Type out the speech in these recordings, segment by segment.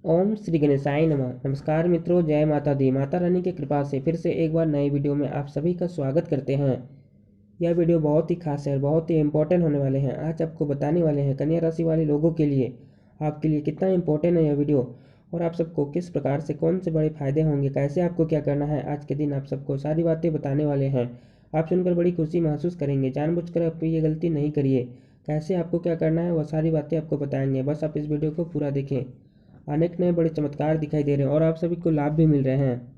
ओम श्री गणेशाय नमः। नमस्कार मित्रों, जय माता दी। माता रानी की कृपा से फिर से एक बार नए वीडियो में आप सभी का स्वागत करते हैं। यह वीडियो बहुत ही खास है और बहुत ही इम्पोर्टेंट होने वाले हैं। आज आपको बताने वाले हैं कन्या राशि वाले लोगों के लिए, आपके लिए कितना इम्पोर्टेंट है यह वीडियो और आप सबको किस प्रकार से कौन से बड़े फायदे होंगे, कैसे आपको क्या करना है। आज के दिन आप सबको सारी बातें बताने वाले हैं। आप सुनकर बड़ी खुशी महसूस करेंगे। जानबूझकर आप ये गलती नहीं करिए। कैसे आपको क्या करना है वह सारी बातें आपको बताएंगे, बस आप इस वीडियो को पूरा देखें। अनेक नए बड़े चमत्कार दिखाई दे रहे हैं और आप सभी को लाभ भी मिल रहे हैं।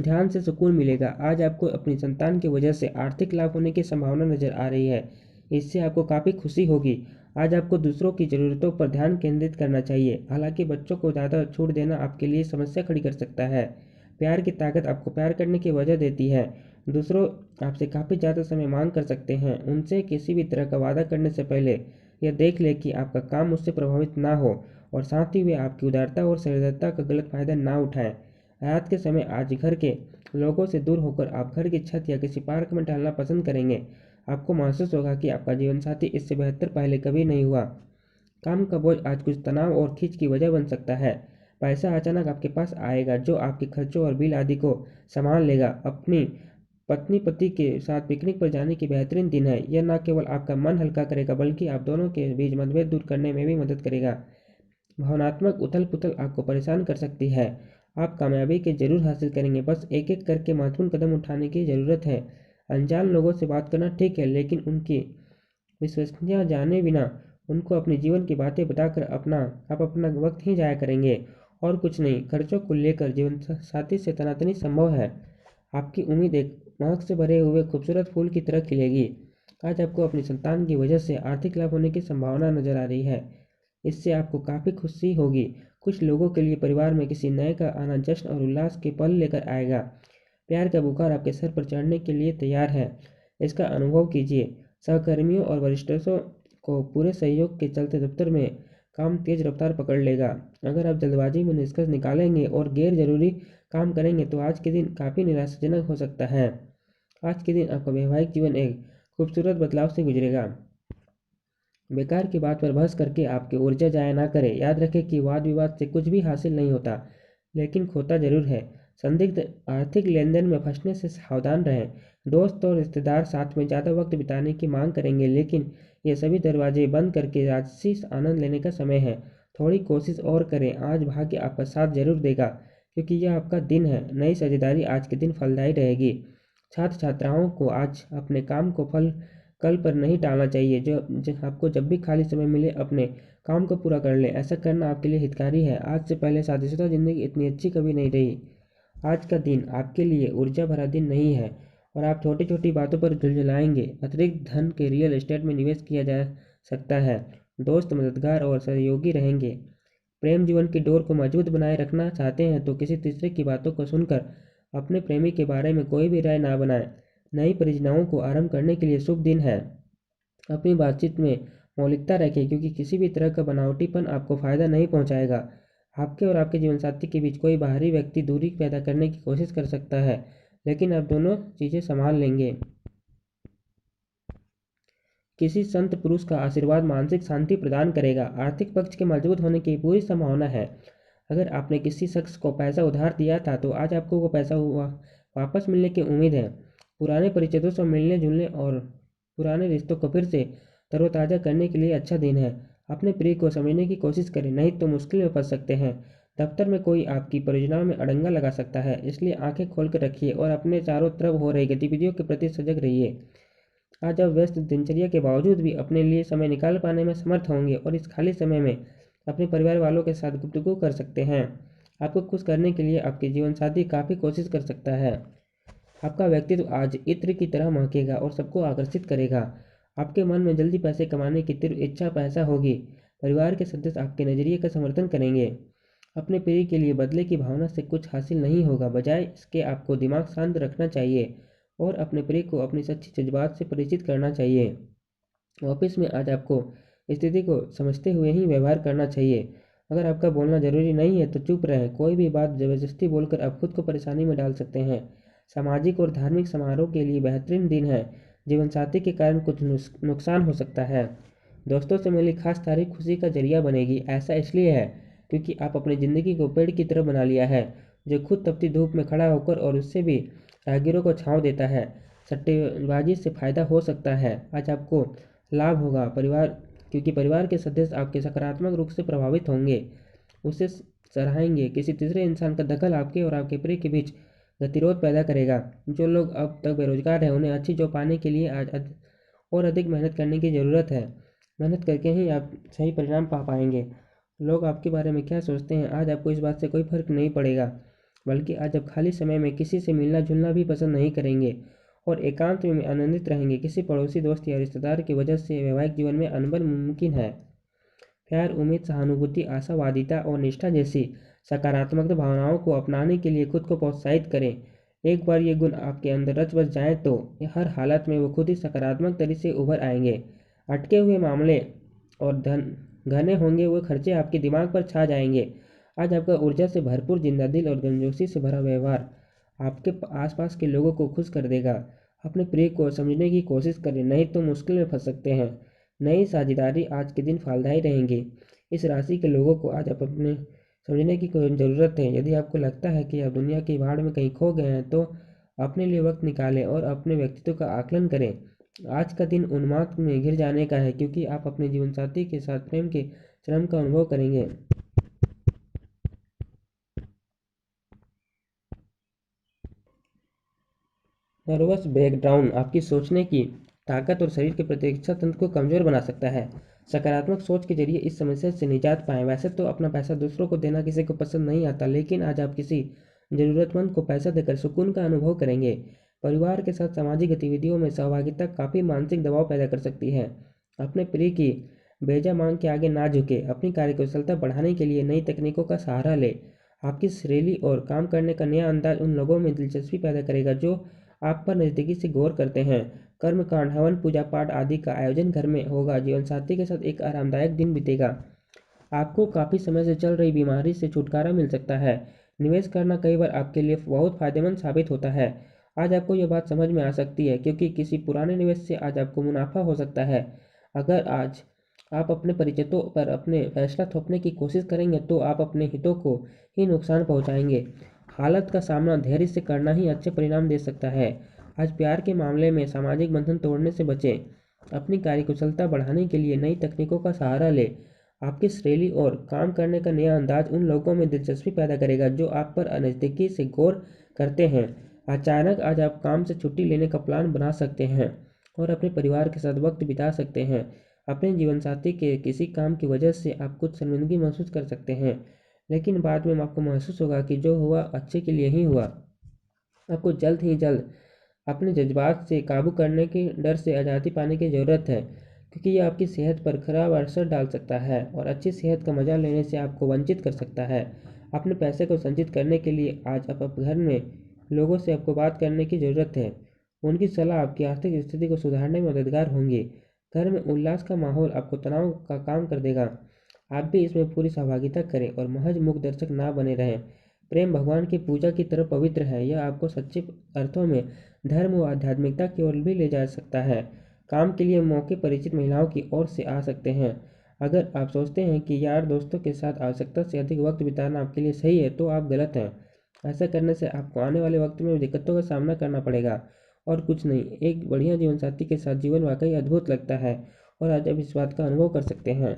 ध्यान से सुकून मिलेगा। आज आपको अपनी संतान की वजह से आर्थिक लाभ होने की संभावना नजर आ रही है। इससे आपको काफ़ी खुशी होगी। आज आपको दूसरों की ज़रूरतों पर ध्यान केंद्रित करना चाहिए। हालांकि बच्चों को ज़्यादा छूट देना आपके लिए समस्या खड़ी कर सकता है। प्यार की ताकत आपको प्यार करने की वजह देती है। दूसरों आपसे काफ़ी ज़्यादा समय मांग कर सकते हैं। उनसे किसी भी तरह का वादा करने से पहले यह देख ले कि आपका काम उससे प्रभावित ना हो और साथ ही वे आपकी उदारता और सहृदयता का गलत फायदा ना उठाएं। रात के समय आज घर के लोगों से दूर होकर आप घर की छत या किसी पार्क में टहलना पसंद करेंगे। आपको महसूस होगा कि आपका जीवनसाथी इससे बेहतर पहले कभी नहीं हुआ। काम का बोझ आज कुछ तनाव और खींच की वजह बन सकता है। पैसा अचानक आपके पास आएगा जो आपके खर्चों और बिल आदि को संभाल लेगा। अपनी पत्नी पति के साथ पिकनिक पर जाने की बेहतरीन दिन है। यह न केवल आपका मन हल्का करेगा बल्कि आप दोनों के बीच मतभेद दूर करने में भी मदद करेगा। भावनात्मक उथल-पुथल आपको परेशान कर सकती है। आप कामयाबी के ज़रूर हासिल करेंगे, बस एक-एक करके महत्वपूर्ण कदम उठाने की ज़रूरत है। अनजान लोगों से बात करना ठीक है, लेकिन उनकी विश्वसनीयता जाने बिना उनको अपने जीवन की बातें बताकर आप अपना वक्त ही ज़ाया करेंगे और कुछ नहीं। खर्चों को लेकर जीवन साथी से तनातनी संभव है। आपकी उम्मीद एक महक से भरे हुए खूबसूरत फूल की तरह खिलेगी। आज आपको अपनी संतान की वजह से आर्थिक लाभ होने की संभावना नजर आ रही है। इससे आपको काफ़ी खुशी होगी। कुछ लोगों के लिए परिवार में किसी नए का आना जश्न और उल्लास के पल लेकर आएगा। प्यार का बुखार आपके सर पर चढ़ने के लिए तैयार है। इसका अनुभव कीजिए। सहकर्मियों और वरिष्ठों को पूरे सहयोग के चलते दफ्तर में काम तेज रफ्तार पकड़ लेगा। अगर आप जल्दबाजी में निष्कर्ष निकालेंगे और गैर जरूरी काम करेंगे तो आज के दिन काफ़ी निराशाजनक हो सकता है। आज के दिन आपका वैवाहिक जीवन एक खूबसूरत बदलाव से गुजरेगा। बेकार की बात पर बहस करके आपकी ऊर्जा जाया ना करें। याद रखें कि वाद विवाद से कुछ भी हासिल नहीं होता, लेकिन खोता जरूर है। संदिग्ध आर्थिक लेनदेन में फंसने से सावधान रहें। दोस्त और रिश्तेदार साथ में ज़्यादा वक्त बिताने की मांग करेंगे, लेकिन ये सभी दरवाजे बंद करके राजसी आनंद लेने का समय है। थोड़ी कोशिश और करें। आज भाग्य आपका साथ जरूर देगा क्योंकि यह आपका दिन है। नई साझेदारी आज के दिन फलदायी रहेगी। छात्र छात्राओं को आज अपने काम को कल पर नहीं टालना चाहिए। आपको जब भी खाली समय मिले अपने काम को पूरा कर लें। ऐसा करना आपके लिए हितकारी है। आज से पहले शादीशुदा जिंदगी इतनी अच्छी कभी नहीं रही। आज का दिन आपके लिए ऊर्जा भरा दिन नहीं है और आप छोटी छोटी बातों पर झुंझलाएंगे। अतिरिक्त धन के रियल एस्टेट में निवेश किया जा सकता है। दोस्त मददगार और सहयोगी रहेंगे। प्रेम जीवन की डोर को मजबूत बनाए रखना चाहते हैं तो किसी तीसरे की बातों को सुनकर अपने प्रेमी के बारे में कोई भी राय ना बनाएं। नई परियोजनाओं को आरंभ करने के लिए शुभ दिन है। अपनी बातचीत में मौलिकता रखें क्योंकि किसी भी तरह का बनावटीपन आपको फायदा नहीं पहुंचाएगा। आपके और आपके जीवनसाथी के बीच कोई बाहरी व्यक्ति दूरी पैदा करने की कोशिश कर सकता है, लेकिन आप दोनों चीज़ें संभाल लेंगे। किसी संत पुरुष का आशीर्वाद मानसिक शांति प्रदान करेगा। आर्थिक पक्ष के मजबूत होने की पूरी संभावना है। अगर आपने किसी शख्स को पैसा उधार दिया था तो आज आपको वो पैसा वापस मिलने की उम्मीद है। पुराने परिचितों से मिलने जुलने और पुराने रिश्तों को फिर से तरोताज़ा करने के लिए अच्छा दिन है। अपने प्रिय को समझने की कोशिश करें, नहीं तो मुश्किल में फंस सकते हैं। दफ्तर में कोई आपकी परियोजनाओं में अड़ंगा लगा सकता है, इसलिए आंखें खोल कर रखिए और अपने चारों तरफ हो रही गतिविधियों के प्रति सजग रहिए। आज आप व्यस्त दिनचर्या के बावजूद भी अपने लिए समय निकाल पाने में समर्थ होंगे और इस खाली समय में अपने परिवार वालों के साथ गुफ्तगू कर सकते हैं। आपको खुश करने के लिए आपके जीवन साथी काफ़ी कोशिश कर सकता है। आपका व्यक्तित्व आज इत्र की तरह महकेगा और सबको आकर्षित करेगा। आपके मन में जल्दी पैसे कमाने की तीव्र इच्छा पैदा होगी। परिवार के सदस्य आपके नज़रिए का समर्थन करेंगे। अपने प्रिय के लिए बदले की भावना से कुछ हासिल नहीं होगा, बजाय इसके आपको दिमाग शांत रखना चाहिए और अपने प्रिय को अपनी सच्ची जज्बात से परिचित करना चाहिए। ऑफिस में आज आपको स्थिति को समझते हुए ही व्यवहार करना चाहिए। अगर आपका बोलना जरूरी नहीं है तो चुप रहें। कोई भी बात जबरदस्ती बोलकर आप खुद को परेशानी में डाल सकते हैं। सामाजिक और धार्मिक समारोह के लिए बेहतरीन दिन है। जीवनसाथी के कारण कुछ नुकसान हो सकता है। दोस्तों से मिली खास तारीफ खुशी का जरिया बनेगी। ऐसा इसलिए है क्योंकि आप अपनी ज़िंदगी को पेड़ की तरह बना लिया है, जो खुद तपती धूप में खड़ा होकर और उससे भी राहगीरों को छांव देता है। सट्टेबाजी से फायदा हो सकता है। आज आपको लाभ होगा क्योंकि परिवार के सदस्य आपके सकारात्मक रूप से प्रभावित होंगे, उसे सराहेंगे। किसी तीसरे इंसान का दखल आपके और आपके प्रिय के बीच गतिरोध पैदा करेगा। जो लोग अब तक बेरोजगार हैं, उन्हें अच्छी जॉब पाने के लिए आज और अधिक मेहनत करने की ज़रूरत है। मेहनत करके ही आप सही परिणाम पा पाएंगे। लोग आपके बारे में क्या सोचते हैं, आज आपको इस बात से कोई फर्क नहीं पड़ेगा, बल्कि आज आप खाली समय में किसी से मिलना जुलना भी पसंद नहीं करेंगे और एकांत में आनंदित रहेंगे। किसी पड़ोसी, दोस्त या रिश्तेदार की वजह से वैवाहिक जीवन में अनबन मुमकिन है। प्यार, उम्मीद, सहानुभूति, आशावादिता और निष्ठा जैसी सकारात्मक भावनाओं को अपनाने के लिए खुद को प्रोत्साहित करें। एक बार ये गुण आपके अंदर रच बस जाएं तो हर हालत में वो खुद ही सकारात्मक तरीके से उभर आएंगे। अटके हुए मामले और घने होंगे वो खर्चे आपके दिमाग पर छा जाएंगे। आज आपका ऊर्जा से भरपूर जिंदा दिल और गर्मजोशी से भरा व्यवहार आपके आसपास के लोगों को खुश कर देगा। अपने प्रिय को समझने की कोशिश करें, नहीं तो मुश्किल में फंस सकते हैं। नई साझेदारी आज के दिन फलदायी रहेंगी। इस राशि के लोगों को आज आप अपने समझने की कोई ज़रूरत है। यदि आपको लगता है कि आप दुनिया की भाड़ में कहीं खो गए हैं, तो अपने लिए वक्त निकालें और अपने व्यक्तित्व का आकलन करें। आज का दिन उन्माद में घिर जाने का है, क्योंकि आप अपने जीवनसाथी के साथ प्रेम के चरम का अनुभव करेंगे। नर्वस ब्रेकडाउन आपकी सोचने की ताकत और शरीर के प्रतिरक्षा तंत्र को कमजोर बना सकता है। सकारात्मक सोच के जरिए इस समस्या से निजात पाएं। वैसे तो अपना पैसा दूसरों को देना किसी को पसंद नहीं आता, लेकिन आज आप किसी जरूरतमंद को पैसा देकर सुकून का अनुभव करेंगे। परिवार के साथ सामाजिक गतिविधियों में सहभागिता काफ़ी मानसिक दबाव पैदा कर सकती है। अपने प्रिय की बेजा मांग के आगे ना झुके। अपनी कार्यकुशलता बढ़ाने के लिए नई तकनीकों का सहारा ले। आपकी शैली और काम करने का नया अंदाज उन लोगों में दिलचस्पी पैदा करेगा जो आप पर नज़दीकी से गौर करते हैं। कर्मकांड, हवन, पूजा पाठ आदि का आयोजन घर में होगा। जीवनसाथी के साथ एक आरामदायक दिन बीतेगा। आपको काफ़ी समय से चल रही बीमारी से छुटकारा मिल सकता है। निवेश करना कई बार आपके लिए बहुत फायदेमंद साबित होता है। आज आपको यह बात समझ में आ सकती है, क्योंकि किसी पुराने निवेश से आज आपको मुनाफा हो सकता है। अगर आज आप अपने परिचितों पर अपने फैसला थोपने की कोशिश करेंगे, तो आप अपने हितों को ही नुकसान पहुंचाएंगे। हालत का सामना धैर्य से करना ही अच्छे परिणाम दे सकता है। आज प्यार के मामले में सामाजिक बंधन तोड़ने से बचें। अपनी कार्यकुशलता बढ़ाने के लिए नई तकनीकों का सहारा लें। आपकी शैली और काम करने का नया अंदाज उन लोगों में दिलचस्पी पैदा करेगा जो आप पर नज़दीकी से गौर करते हैं। अचानक आज आप काम से छुट्टी लेने का प्लान बना सकते हैं और अपने परिवार के साथ वक्त बिता सकते हैं। अपने जीवनसाथी के किसी काम की वजह से आप कुछ शर्मिंदगी महसूस कर सकते हैं, लेकिन बाद में आपको महसूस होगा कि जो हुआ अच्छे के लिए ही हुआ। आपको जल्द अपने जज्बात से काबू करने के डर से आज़ादी पाने की ज़रूरत है, क्योंकि यह आपकी सेहत पर खराब असर डाल सकता है और अच्छी सेहत का मजा लेने से आपको वंचित कर सकता है। अपने पैसे को संचित करने के लिए आज आप घर में लोगों से आपको बात करने की ज़रूरत है। उनकी सलाह आपकी आर्थिक स्थिति को सुधारने में मददगार होंगी। घर में उल्लास का माहौल आपको तनाव का काम कर देगा। आप भी इसमें पूरी सहभागिता करें और महज मूक दर्शक ना बने रहें। प्रेम भगवान की पूजा की तरह पवित्र है। यह आपको सच्चे अर्थों में धर्म व आध्यात्मिकता की ओर भी ले जा सकता है। काम के लिए मौके परिचित महिलाओं की ओर से आ सकते हैं। अगर आप सोचते हैं कि यार दोस्तों के साथ आवश्यकता से अधिक वक्त बिताना आपके लिए सही है, तो आप गलत हैं। ऐसा करने से आपको आने वाले वक्त में दिक्कतों का सामना करना पड़ेगा और कुछ नहीं। एक बढ़िया जीवनसाथी के साथ जीवन वाकई अद्भुत लगता है और आज आप इस बात का अनुभव कर सकते हैं।